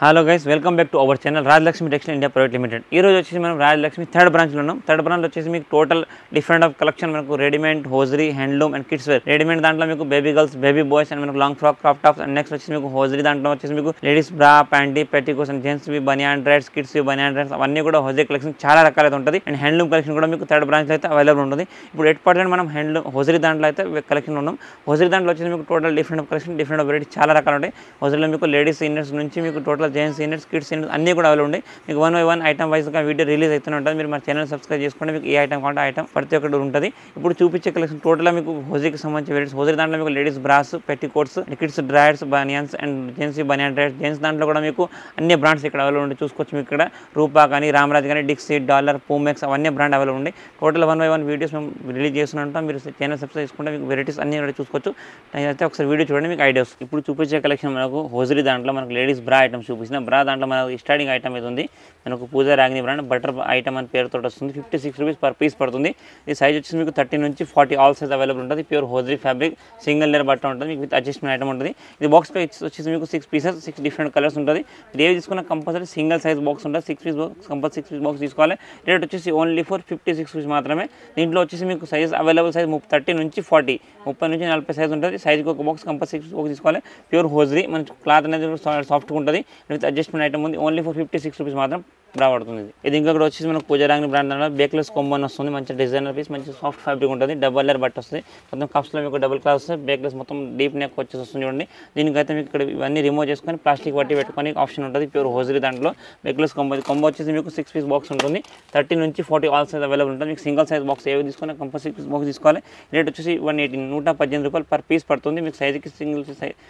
Hello guys, welcome back to our channel Rajalakshmi textile India private limited. ఈ రోజు వచ్చేసి మనం రాజలక్ష్మి థర్డ్ బ్రాంచ్లో ఉన్నాం. థర్డ్ బ్రాంచ్లో వచ్చేసి మీకు టోటల్ డిఫరెంట్ ఆఫ్ కలెక్షన్ మనకు readymade, hosiery, handloom and kids wear. Readymade దాంట్లో మీకు baby girls, baby boys and మనకు long frock, crop tops and next వచ్చేసి మీకు హోజరీ దాంట్లో వచ్చేసి మీకు ladies bra, panty, petticoats and gents banian dress, kids banian dress అవన్నీ కూడా హోజరీ కలెక్షన్ చాలా రకాలైతే ఉంటుంది. అండ్ హ్యాండ్లూమ్ కలెక్షన్ కూడా మీకు థర్డ్ బ్రాంచ్లో అయితే అవైలబుల్ ఉంటుంది. ఇప్పుడు 8% మనం హ్యాండ్లూమ్ హోజరీ దాంట్లో అయితే కలెక్షన్ ఉన్నాం. హోజరీ దాంట్లో వచ్చేసి మీకు total different of collection, different of variety చాలా రకాలు ఉంటాయి. హోజరీలో మీకు లేడీస్ ఇన్నర్స్ నుంచి మీకు total gents inners, kids inners అన్నీ కూడా అవైలబుల్ ఉంటాయి. మీకు 1 by 1 ఐటమ్ వైజ్గా వీడియో రిలీజ్ అవుతూనే ఉంటుంది. మీరు మా ఛానల్ సబ్స్క్రైబ్ చేసుకుంటే మీకు ఏ ఐటమ్ కావాలంటే ఐటమ్ ప్రతి ఒక్కటి ఉంటుంది. ఇప్పుడు చూపించే కలెక్షన్ టోటల్గా మీకు హోజరీకి సంబంధించి వెరైటీస్. హోజరీ దాంట్లో మీకు ladies brass, petticoats, kids drawers, banians and gents Bunyan drawers. Gents దాంట్లో కూడా మీకు అన్ని బ్రాండ్స్ ఇక్కడ అవైలబుల్ ఉంటాయి. చూసుకోవచ్చు మీకు ఇక్కడ రూపా కానీ, రామరాజ్ కానీ, డిక్సీ, డాలర్, పూమెక్స్ అవన్నీ బ్రాండ్ అవైలబుల్ ఉంటాయి. టోటల్ 1 by 1 వీడియోస్ మేము రిలీజ్ చేస్తున్నాం. మీరు ఛానల్ సబ్స్క్రైబ్ చేసుకుంటే మీకు వెరైటీస్ అన్ని కూడా చూసుకోవచ్చు. అయితే ఒకసారి వీడియో చూడండి, మీకు ఐడియాస్. ఇప్పుడు చూపించే కలెక్షన్ మనకు హోజరీ దాంట్లో మనకు లేడీస్ బ్రా ఐటమ్స్ చూపించిన. బ్రా దాంట్లో మనకు స్టార్టింగ్ ఐటమ్ ఇది ఉంది. మనకు పూజా రాగిని బ్రాండ్ బటర్ ఐటమ్ అని పేరుతో వస్తుంది. 56 రూపీస్ పర్ పీస్ పడుతుంది. ఈ సైజ్ వచ్చేసి మీకు 30 నుంచి 40 ఆల్ సైజ్ అవైలబుల్ ఉంటుంది. Pure hosiery fabric, single layer బట్ట ఉంటుంది. మీకు విత్ అడ్జస్ట్మెంట్ ఐటమ్ ఉంటుంది. ఇది బాక్స్ ప్రైస్ వచ్చేసి మీకు 6 పీసెస్, 6 డిఫరెంట్ కలర్స్ ఉంటుంది. మీరు ఏవి తీసుకున్న కంపల్సరీ సింగిల్ సైజ్ బాక్స్ ఉంటుంది. 6 piece box compulsory 6 piece box తీసుకోవాలి. రేట్ వచ్చేసి ఓన్లీ ఫర్ 56 రూపీస్ మాత్రమే. దీంట్లో వచ్చేసి మీకు సైజ్ అవైలబుల్ సైజ్ 30 నుంచి 40, 30 నుంచి 40 సైజ్ ఉంటుంది. సైజ్కి ఒక బాక్స్ కంపల్సరీ 6 బాక్స్ తీసుకోవాలి. ప్యూర్ హోజరీ, మన క్లాత్ అనేది సాఫ్ట్గా ఉంటుంది. విత్ అడ్జస్ట్మెంట్ ఐటమ్ ఉంది. ఓన్లీ ఫర్ 56 రూపీస్ మాత్రం రాబడుతుంది. ఇది ఇంకా కూడా వచ్చేసి మనకు పూజా రాగిని బ్రాండ్ అన్న బేక్లెస్ కాంబో అని వస్తుంది. మంచి డిజైనర్ పీస్, మంచి సాఫ్ట్ ఫ్యాబ్రిక్ ఉంటుంది. డబల్ లేయర్ బట్ట వస్తుంది. మొత్తం కప్స్లో మీకు డబుల్ క్లాస్ వస్తుంది. బేక్లెస్ మొత్తం డీప్ నెక్ వచ్చేసి వస్తుంది. చూడండి, దీనికైతే మీకు ఇక్కడ ఇవన్నీ రిమూవ్ చేసుకొని ప్లాస్టిక్ పట్టి పెట్టుకొని ఆప్షన్ ఉంటుంది. ప్యూర్ హోజరీ దాంట్లో బేక్లెస్ కాంబో. కాంబో వచ్చేసి మీకు 6 పీస్ బాక్స్ ఉంటుంది. 30 నుంచి 40 ఆల్ సైజ్ అవైలబుల్ ఉంటుంది. మీకు సింగిల్ సైజ్ బాక్స్ ఏవి తీసుకున్నా కంపల్సరీ 6 పీస్ బాక్స్ తీసుకోవాలి. రేట్ వచ్చేసి 118 రూపాయలు పర్ పీస్ పడుతుంది. మీకు సైజ్కి సింగిల్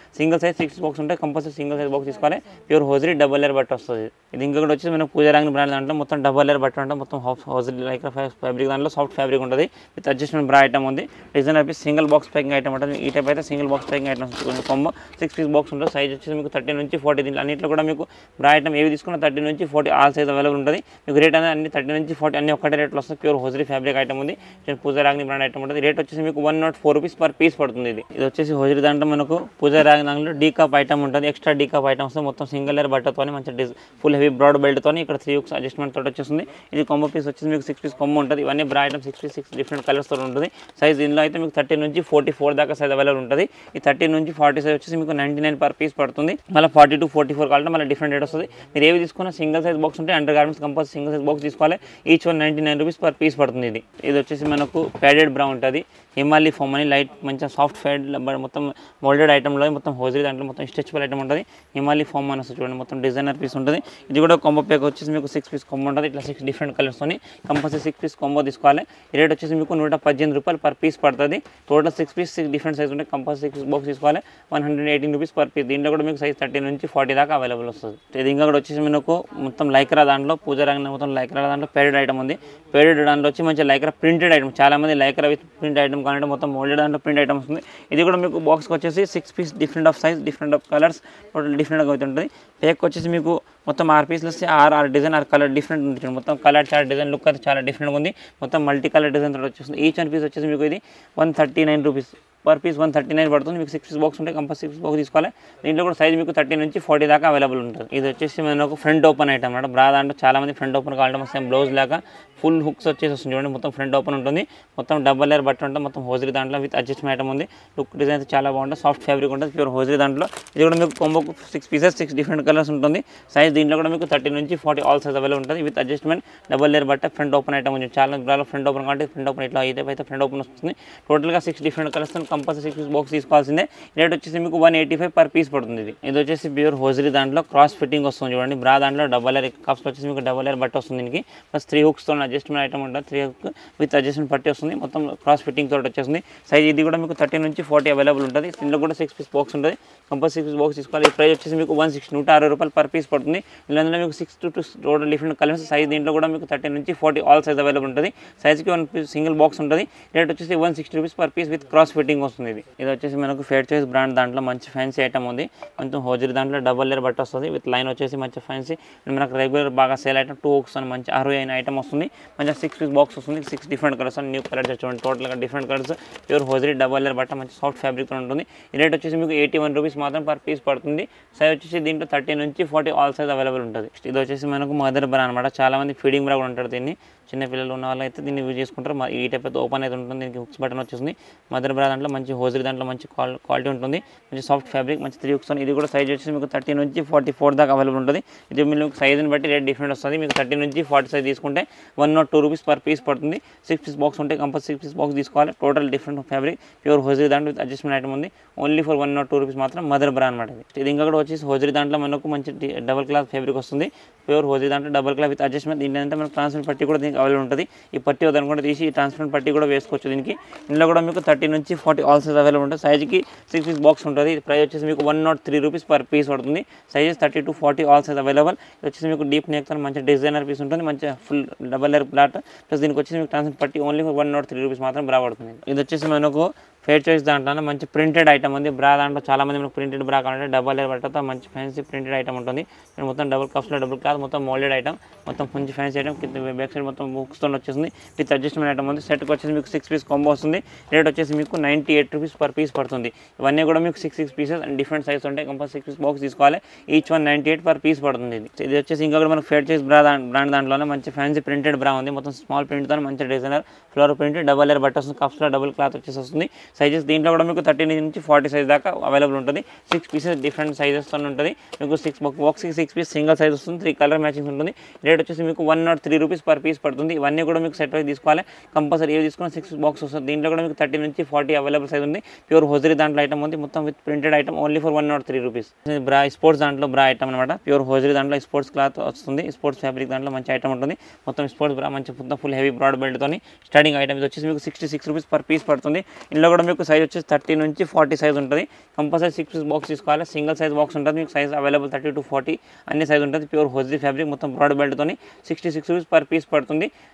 సైజ్ 6 బాక్స్ ఉంటాయి. కంపల్సరీ సింగిల్ సైజ్ బాక్స్ తీసుకోవాలి. ప్యూర్ హోజరీ డబల్ లేయర్ బట్ట వస్తుంది. ఇది ఇంకా కూడా వచ్చేసి మనకు పూజా రాగిని బ్రాండ్ దాంట్లో మొత్తం డబల్ లేయర్ బట్ట ఉంటుంది. మొత్తం హోజరీ లైక్ ఫ్యాబ్రిక్ దాంట్లో సాఫ్ట్ ఫ్యాబ్రిక్ ఉంటుంది. విత్ అడ్జస్ట్మెంట్ బ్రా ఐటమ్ ఉంది. Designer piece single box packing item ఉంటుంది. ఈ టైప్ అయితే single box packing items combo 6 piece box ఉంటుంది. సైజ్ వచ్చేసి మీకు 30 నుంచి 40. దీంట్లో అన్నింటిలో కూడా మీకు బ్రా ఐటమ్ ఏవి తీసుకున్నా 30 నుంచి 40 ఆల్ సైజ్ అవైలబుల్ ఉంటుంది. మీకు రేట్ అనేది అన్ని 30 నుంచి 40 అన్ని ఒకటే రేట్లో వస్తుంది. ప్యూర్ హోజరీ ఫ్యాబ్రిక్ ఐటమ్ ఉంది. పూజా రాగిని బ్రాండ్ ఐటమ్ ఉంటుంది. రేట్ వచ్చేసి మీకు 104 రూపీస్ పర్ పీస్ పడుతుంది. ఇది వచ్చేసి హోజరీ దాంట్లో మనకు పూజా రాగిని దాంట్లో డీ కప్ ఐటమ్ ఉంటుంది. ఎక్స్ట్రా డీ కప్ ఐటమ్స్ మొత్తం సింగిల్ లేయర్ బట్టతో మంచి ఫుల్ హెవీ బ్రాడ్ బెల్ట్తో ఇక్కడ 3 హుక్స్ అడ్జస్ట్మెంట్ తోటి వచ్చేస్తుంది. ఇది కాంబో పీస్ వచ్చేసి మీకు 6 పీస్ కాంబో ఉంటుంది. ఇవన్నీ బ్రా ఐటమ్ 6 పీస్ 6 డిఫరెంట్ కలర్స్ తో ఉంటుంది. సైజ్ దీనిలో అయితే మీకు 30 నుంచి 44 దాకా సైజ్ అవైలబుల్ ఉంటుంది. ఈ 30 నుంచి 40 సైజ్ వచ్చేసి మీకు 99 పర్ పీస్ పడుతుంది. మళ్ళీ 40 to 44 కావాలంటే మళ్ళీ డిఫరెంట్ రేట్ వస్తుంది. మీరు ఏవి తీసుకున్న సింగిల్ సైజ్ బాక్స్ ఉంటే under garments compulsory single size box తీసుకోవాలి. ఈచ్ 199 రూపీస్ పర్ పీస్ పడుతుంది. ఇది వచ్చేసి మనకు ప్యాడెడ్ బ్రా ఉంటుంది. హిమాలీ ఫోమ్ అని లైట్ మంచిగా సాఫ్ట్ ఫైడ్ మొత్తం మోల్డెడ్ ఐటమ్లో మొత్తం హోజరీ దాంట్లో మొత్తం స్ట్రెచబుల్ ఐటమ్ ఉంటుంది. హిమాలీ ఫోమ్ అని వస్తుంది. చూడండి, మొత్తం డిజైనర్ పీస్ ఉంటుంది. ఇది కూడా కాంబో ప్యాక్ వచ్చేసి మీకు 6 పీస్ కాంబో ఉంటుంది. ఇట్లా 6 డిఫరెంట్ కలర్స్తో కంపల్సరీ 6 పీస్ కాంబో తీసుకోవాలి. ఈ రేట్ వచ్చేసి మీకు 118 రూపాయలు పర్ పీస్ పడుతుంది. టోటల్ 6 పీస్ 6 డిఫరెంట్ సైజ్ ఉంటాయి. కంపల్సరీ 6 బాక్స్ తీసుకోవాలి. 118 రూపీస్ పర్ పీస్. దీంట్లో కూడా మీకు సైజ్ 30 నుంచి 40 దాకా అవైలబుల్ వస్తుంది. ఇది ఇంకా కూడా వచ్చేసి మనకు మొత్తం లైక్రా దాంట్లో పూజా రాగిని మొత్తం లైక్రా దాంట్లో పేడెడ్ ఐటమ్ ఉంది. పేడెడ్ దాంట్లో వచ్చి మంచి లైక్రా ప్రింటెడ్ ఐటమ్. చాలా మంది లైక్రా విత్ ప్రింట్ ఐటమ్ కావాలంటే మొత్తం మోల్డెడ్ దాంట్లో ప్రింట్ ఐటమ్ వస్తుంది. ఇది కూడా మీకు బాక్స్కి వచ్చేసి 6 piece different of size, different of colours, total డిఫరెంట్గా అవుతుంటుంది. ప్యాక్ వచ్చేసి మీకు మొత్తం 6 పీస్లు వస్తే 6 డిజైన్ 6 కలర్ డిఫరెంట్ ఉంటుంది. మొత్తం కలర్ చాలా డిజైన్ లుక్ అయితే చాలా డిఫరెంట్గా ఉంది. మొత్తం మల్టీ కలర్ డిజైన్ తోటి వచ్చేస్తుంది. ఈచ్ 1 పీస్ వచ్చేసి మీకు ఇది 139 రూపీస్ పర్ పీస్. 139 పడుతుంది. మీకు 6 పీస్ బాక్స్ ఉంటే కంపల్సరీ 6 పీస్ బాక్స్ తీసుకోవాలి. దీంట్లో కూడా సైజ్ మీకు 30 నుంచి 40 దాకా అవైలబుల్ ఉంటుంది. ఇది వచ్చేసి మనకు ఫ్రంట్ ఓపెన్ ఐటమ్ అన్నమాట. బ్రా దాంట్లో చాలా మంది ఫ్రంట్ ఓపెన్ కావాలంటే సేమ్ బ్లౌజ్ లాగా ఫుల్ హుక్స్ వచ్చేసి వస్తుంది. చూడండి, మొత్తం ఫ్రంట్ ఓపెన్ ఉంటుంది. మొత్తం డబల్ లేయర్ బట్ట ఉంటుంది. మొత్తం హోజరీ దాంట్లో విత్ అడ్జస్ట్మెంట్ ఐటమ్ ఉంది. లుక్ డిజైన్ అయితే చాలా బాగుంటుంది. సాఫ్ట్ ఫ్యాబ్రిక్ ఉంటుంది. ప్యూర్ హోజరీ దాంట్లో. ఇది కూడా మీకు కాంబోకు 6 పీసెస్ 6 డిఫరెంట్ కలర్స్ ఉంటుంది. సైజ్ దీంట్లో కూడా మీకు 30 నుంచి 40 ఆల్ సైజ్ అవైలబుల్ ఉంటుంది. విత్ అడ్జస్ట్మెంట్ డబల్ లేయర్ బట్ట ఫ్రంట్ ఓపెన్ ఐటమ్ ఉంది. చాలా బ్రాలో ఫ్రంట్ ఓపెన్ కాబట్టి ఫ్రంట్ ఓపెన్ ఇట్లా అయితే ఫ్రంట్ ఓపెన్ వస్తుంది. టోటల్గా 6 different colours compulsory 6 piece box తీసుకోవాల్సిందే. రేట్ వచ్చేసి మీకు 185 పర్ పీస్ పడుతుంది. ఇది వచ్చేసి ప్యూర్ హోజరీ దాంట్లో క్రాస్ ఫిట్టింగ్ వస్తుంది. చూడండి, బ్రా దాంట్లో డబల్ లేయర్ కప్స్ వచ్చేసి మీకు డబల్ లేయర్ బట్ట వస్తుంది. దీనికి ప్లస్ 3 హుక్స్తో అడ్జస్ట్మెంట్ ఐటమ్ ఉంటుంది. 3 హుక్ విత్ అడ్జస్ట్మెంట్ పట్టి వస్తుంది. మొత్తం క్రాస్ ఫిట్టింగ్ తోటి వచ్చేస్తుంది. సైజ్ ఇది కూడా మీకు 30 నుంచి 40 అవైలబుల్ ఉంటుంది. దీంట్లో కూడా 6 పీస్ బాక్స్ ఉంటుంది. కంపల్సరీ 6 పీస్ బాక్స్ తీసుకోవాలి. ఈ ప్రైస్ వచ్చేసి మీకు 160 రూపాయలు పర్ పీస్ పడుతుంది. ఇందులో మీకు 6 to 2 total different colours. Size దీంట్లో కూడా మీకు 30 నుంచి 40 ఆల్ సైజ్ అవైలబుల్ ఉంటుంది. సైజ్కి 1 పీస్ సింగిల్ బాక్స్ ఉంటుంది. రేట్ వచ్చేసి 160 rupees per piece with cross fitting fitting వస్తుంది. ఇది వచ్చేసి మనకు ఫేర్ చాయిస్ బ్రాండ్ దాంట్లో మంచి ఫ్యాన్సీ ఐటమ్ ఉంది. కొంచెం హోజరీ దాంట్లో డబల్ లేయర్ బట్ట వస్తుంది విత్ లైన్ వచ్చేసి మంచి ఫ్యాన్సీ. అండ్ మనకు రెగ్యులర్ బాగా సేల్ ఐటమ్ 2 ఓక్స్ అని మంచి 60 అయిన ఐటమ్ వస్తుంది. మంచిగా 6 పీస్ బాక్స్ వస్తుంది. 6 different colours and new colours చూడండి. టోటల్గా different colours pure hosiery double layer బట్ట మంచి సాఫ్ట్ ఫ్యాబ్రిక్తో ఉంటుంది. ఈ రేట్ వచ్చేసి మీకు 81 రూపీస్ మాత్రం పర్ పీస్ పడుతుంది. సైజ్ వచ్చేసి దీంట్లో 30 నుంచి 40 ఆల్ సైజ్ అవైలబుల్ ఉంటుంది. ఇది వచ్చేసి మనకు మదర్ బ్రా అనమాట. చాలా మంది ఫీడింగ్ బ్రా కూడా ఉంటారు. దీన్ని చిన్న పిల్లలు ఉన్న వాళ్ళు అయితే దీన్ని యూజ్ చేసుకుంటారు. ఈ టైప్ అయితే ఓపెన్ అయితే ఉంటుంది. దీనికి హుక్స్ బటన్ వచ్చేసింది. మదర్ బ్రా దాంట్లో మంచి హోజరీ దాంట్లో మంచి క్వాలిటీ ఉంటుంది. మంచి సాఫ్ట్ ఫ్యాబ్రిక్ మంచి 3 హుక్స్. ఇది కూడా సైజ్ వచ్చేసి మీకు 30 నుంచి 44 దాకా అవైలబుల్ ఉంటుంది. ఇది మీకు సైజ్ని బట్టి రేట్ డిఫరెంట్ వస్తుంది. మీకు 30 నుంచి 40 సైజ్ తీసుకుంటే 102 రూపీస్ పర్ పీస్ పడుతుంది. 6 పీస్ బాక్స్ ఉంటే కంపల్సరీ 6 పీస్ బాక్స్ తీసుకోవాలి. Total different fabric pure hosiery దాంట్లో విత్ అడ్జస్ట్మెంట్ ఐటమ్ ఉంది. ఓన్లీ ఫర్ 102 రూపీస్ మాత్రం మదర్ బ్రా అనమాట. ఇది ఇంకా కూడా వచ్చేసి హోజరీ దాంట్లో మనకు మంచి డబల్ క్లాత్ ఫ్యాబ్రిక్ వస్తుంది. ప్యూర్ హోజరీ దాంట్లో డబల్ క్లాత్ విత్ అడ్జస్ట్మెంట్. దీంట్లో అంటే మనకు ట్రాన్స్పరెంట్ పట్టి కూడా దీనికి అవైలబుల్ ఉంటుంది. ఈ పట్టి వదనుకుంటే తీసి ఈ ట్రాన్స్పరెంట్ పట్టి కూడా వేసుకోవచ్చు. దీనికి ఇందులో కూడా మీకు 30 నుంచి 40 ఆల్ సైజ్ అవైలబుల్ ఉంటుంది. సైజ్కి 6 పీస్ బాక్స్ ఉంటుంది. ప్రైస్ వచ్చేసి మీకు 103 రూపీస్ పర్ పీస్ పడుతుంది. Sizes 30 to 40 all size available. ఇది వచ్చేసి మీకు డీప్ నెక్తో మంచి డిజైనర్ పీస్ ఉంటుంది. మంచి full double layer plot plus దీనికి వచ్చేసి మీకు ట్రాన్స్పరెంట్ పట్టి ఓన్లీ 103 రూపీస్ మాత్రం బ్రా పడుతుంది. ఇది వచ్చేసి మనకు ఫేర్ చాయిస్ దాంట్లో మంచి ప్రింటెడ్ ఐటమ్ ఉంది. బ్రా దాంట్లో చాలా మంది మనకు ప్రింటెడ్ బ్రా కావాలంటే డబల్ లేయర్ బట్టతో మంచి ఫ్యాన్సీ ప్రింటెడ్ ఐటమ్ ఉంటుంది. మొత్తం డబుల్ కప్స్లో డబుల్ క్లాత్ మొత్తం మోల్డెడ్ ఐటమ్ మొత్తం మంచి ఫ్యాన్సీ ఐటమ్. బ్యాక్ సైడ్ మొత్తం బుక్స్తో వచ్చేసింది విత్ అడ్జస్ట్మెంట్ ఐటమ్ ఉంది. సెట్కి వచ్చేసి మీకు 6 పీస్ కాంబో వస్తుంది. రేట్ వచ్చేసి మీకు 98 రూపీస్ పర్ పీస్ పడుతుంది. ఇవన్నీ కూడా మీకు 6 పీసెస్ అండ్ డిఫరెంట్ సైజ్ ఉంటాయి. కంపల్సరీ 6 పీస్ బాక్స్ తీసుకోవాలి. ఈచ్ 198 పర్ పీస్ పడుతుంది. ఇది వచ్చేసి ఇంకా కూడా మనకు ఫేర్ చాయిస్ బ్రాండ్ దాంట్లోనే మంచి ఫ్యాన్సీ ప్రింటెడ్ బ్రా ఉంది. మొత్తం స్మాల్ ప్రింట్తో మంచి designer floor print double layer బట్ట వస్తుంది. కప్స్లో డబుల్ క్లాత్ వచ్చేసి వస్తుంది. సైజెస్ దీంట్లో కూడా మీకు 30 నుంచి 40 సైజ్ దాకా అవైలబుల్ ఉంటుంది. 6 పీసెస్ డిఫరెంట్ సైజెస్తో ఉంటుంది. మీకు 6 బాక్స్కి 6 పీస్ సింగిల్ సైజ్ వస్తుంది. 3 కలర్ మ్యాచింగ్ ఉంటుంది. రేట్ వచ్చేసి మీకు 103 రూపీస్ పర్ పీస్ పడుతుంది. ఇవన్నీ కూడా మీకు సెట్ వైజ్ తీసుకోవాలి. కంపల్సరీ ఏవి తీసుకున్న 6 బాక్స్ వస్తుంది. దీంట్లో కూడా మీకు 30 నుంచి 40 అవైలబుల్ సైజ్ ఉంది. ప్యూర్ హోజరీ దాంట్లో ఐటమ్ ఉంది. మొత్తం with printed item only for 103 rupees. Bra sports దాంట్లో బ్రా ఐటమ్ అనమాట. ప్యూర్ హోజరీ దాంట్లో స్పోర్ట్స్ క్లాత్ వస్తుంది. స్పోర్ట్స్ ఫ్యాబ్రిక్ దాంట్లో మంచి ఐటమ్ ఉంటుంది. మొత్తం స్పోర్ట్స్ బ్రా మంచి మొత్తం ఫుల్ హెవీ బ్రాడ్ బెల్ట్తో స్టార్టింగ్ ఐటమ్. ఇది వచ్చేసి మీకు 66 రూపీస్ పర్ పీస్ పడుతుంది. ఇందులో కూడా మీకు సైజ్ వచ్చేసి 30 నుంచి 40 సైజ్ ఉంటుంది. కంపల్సరీ 6 పీస్ బాక్స్ తీసుకోవాలి. సింగిల్ సైజ్ బాక్స్ ఉంటుంది. మీకు సైజ్ అవైలబుల్ 30 to 40 అన్ని సైజ్ ఉంటుంది. ప్యూర్ హోజరీ ఫ్యాబ్రిక్ మొత్తం బ్రాడ్ బెల్ట్తో 66 రూపీస్ పర్ పీస్ పడుతుంది.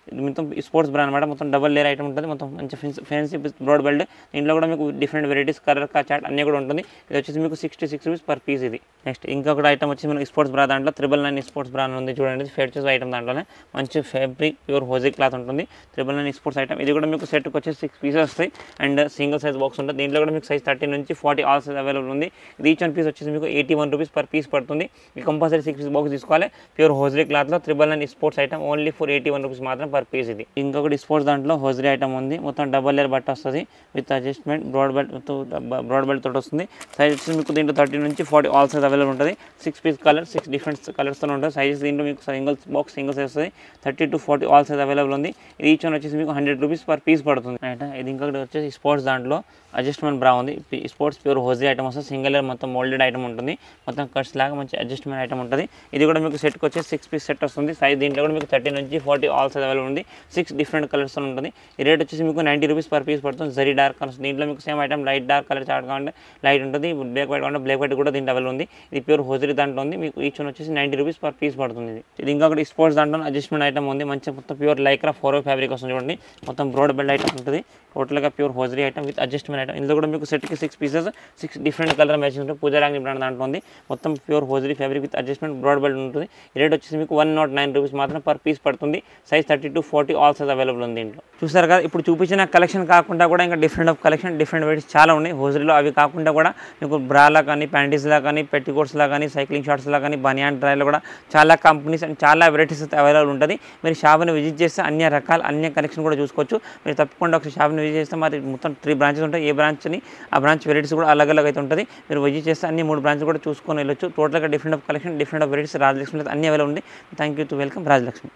మొత్తం స్పోర్ట్స్ బ్రా అనమాట. మొత్తం డబల్ లేయర్ ఐటమ్ ఉంటుంది. మొత్తం మంచి ఫ్యాన్సీ బ్రాడ్ బెల్ట్. దీంట్లో కూడా మీకు డిఫరెంట్ వెరైటీస్ కలర్ చాట్ అన్నీ కూడా ఉంటుంది. ఇది వచ్చేసి మీకు 66 రూపీస్ పర్ పీస్. ఇది నెక్స్ట్ ఇంకొక ఐటమ్ వచ్చి మనకి స్పోర్ట్స్ బ్రా దాంట్లో 999 స్పోర్ట్స్ బ్రా ఉంది. చూడండి ఫేర్ చాయిస్ ఐటమ్ దాంట్లోనే మంచి ఫ్యాబ్రిక్ ప్యూర్ హోజరీ క్లాత్ ఉంటుంది. 999 స్పోర్ట్స్ ఐటమ్. ఇది కూడా మీకు సెట్కి వచ్చి 6 పీసెస్ వస్తాయి అండ్ సింగిల్ సైజ్ బాక్స్ ఉంటుంది. దీంట్లో కూడా మీకు సైజ్ 30 నుంచి 40 ఆల్ సైజ్ అవైలబుల్ ఉంది. ఈచ్ 1 పీస్ వచ్చేసి మీకు 81 రూపీస్ పర్ పీస్ పడుతుంది. మీకు కంపల్సరీ 6 పీస్ బాక్స్ తీసుకోవాలి. ప్యూర్ హోజరీ క్లాత్లో 999 sports item only for 81 rupees మాత్రం పర్ పీస్. ఇది ఇంకొకటి స్పోర్ట్స్ దాంట్లో హోజరీ ఐటమ్ ఉంది. మొత్తం డబల్ లేయర్ బట్ట వస్తుంది విత్ అడ్జస్ట్మెంట్ బ్రాడ్ బెల్ట్ తోటి వస్తుంది. సైజ్ వచ్చేసి మీకు దీంట్లో 30 నుంచి 40 ఆల్ సైజ్ అవైలబుల్ ఉంటుంది. 6 పీస్ కలర్ 6 డిఫరెంట్ కలర్స్తో ఉంటుంది. సైజెస్ దీంట్లో మీకు సింగిల్ బాక్స్ సింగిల్ సైజ్ వస్తుంది. 30 to 40 ఆల్ సైజ్ అవైలబుల్ ఉంది. ఇది ఈచ్ 1 వచ్చేసి మీకు 100 రూపీస్ పర్ పీస్ పడుతుంది. ఇది ఇంకొకటి వచ్చేసి స్పోర్ట్స్ దాంట్లో అడ్జస్ట్మెంట్ బ్రా ఉంది. స్పోర్ట్స్ ప్యూర్ హోజరీ ఐటమ్ వస్తుంది. సింగిల్ లేయర్ మొత్తం మోల్డెడ్ ఐటమ్ ఉంటుంది. మొత్తం కట్స్ లాగా మంచి అడ్జస్ట్మెంట్ ఐటమ్ ఉంటుంది. ఇది కూడా మీకు సెట్కి వచ్చి 6 పీస్ సెట్ వస్తుంది. సైజ్ దీంట్లో కూడా మీకు 30 నుంచి 40 ఆల్ సైజ్ అవైలబుల్ ఉంది. 6 డిఫరెంట్ కలర్స్తో ఉంటుంది. ఈ రేట్ వచ్చేసి మీకు 90 రూపీస్ పర్ పీస్ పడుతుంది. Zari dark colours. దీంట్లో మీకు same item light dark colour chart కావాలంటే లైట్ ఉంటుంది. బ్లాక్ వైట్ కావాలంటే బ్లాక్ వైట్ కూడా దీంట్లో అవైలబుల్ ఉంది. ఇది ప్యూర్ హోజరీ దాంట్లో ఉంది. మీకు ఈచ్ 1 వచ్చేసి 90 రూపీస్ పర్ పీస్ పడుతుంది. ఇది ఇంకొకటి స్పోర్ట్స్ దాంట్లో అడ్జస్ట్మెంట్ ఐటమ్ ఉంది. మంచి మొత్తం ప్యూర్ లైక్రా 4 ఫ్యాబ్రిక్ వస్తుంది. చూడండి మొత్తం బ్రాడ్ బెల్ట్ ఐటమ్ ఉంటుంది. టోటల్గా pure hosiery item with adjustment item. ఇందులో కూడా మీకు సెట్కి 6 పీసెస్ 6 డిఫరెంట్ కలర్ మ్యాచింగ్ ఉంటుంది. పూజారాంగి బ్రాండ్ దాంట్లో ఉంది. మొత్తం pure hosiery fabric with adjustment broad belt ఉంటుంది. ఈ రేట్ వచ్చేసి మీకు 109 రూపీస్ మాత్రం పర్ పీస్ పడుతుంది. Size 30 to 40 all size available ఉంది. దీంట్లో చూసారు కదా. ఇప్పుడు చూపించిన కలెక్షన్ కాకుండా కూడా ఇంకా different of collection different varieties చాలా ఉన్నాయి హోజరీలో. అవి కాకుండా కూడా మీకు బ్రాలా కానీ ప్యాంటీస్లా కానీ పెట్టికోట్స్లా కానీ సైక్లింగ్ షార్ట్స్లా కానీ బనియాన్ డ్రైలో కూడా చాలా కంపెనీస్ అండ్ చాలా వెరైటీస్ అయితే అవైలబుల్ ఉంటుంది. మీరు షాప్ని విజిట్ చేస్తే అన్ని రకాల అన్ని కలెక్షన్ కూడా చూసుకోవచ్చు. మీరు తప్పకుండా ఒకసారి షాప్ని విజిట్ చేస్తే మరి మొత్తం 3 బ్రాంచెస్ ఉంటాయి. ఏ బ్రాంచ్ని ఆ బ్రాంచ్ వెరైటీస్ కూడా అలగ్ అయితే ఉంటుంది. మీరు విజిట్ చేస్తే అన్ని 3 బ్రాంచెస్ కూడా చూసుకొని వెళ్ళొచ్చు. టోటల్గా different of collection different of varieties Rajalakshmi అన్ని అవైలబుల్ ఉంది. Thank you to welcome Rajalakshmi.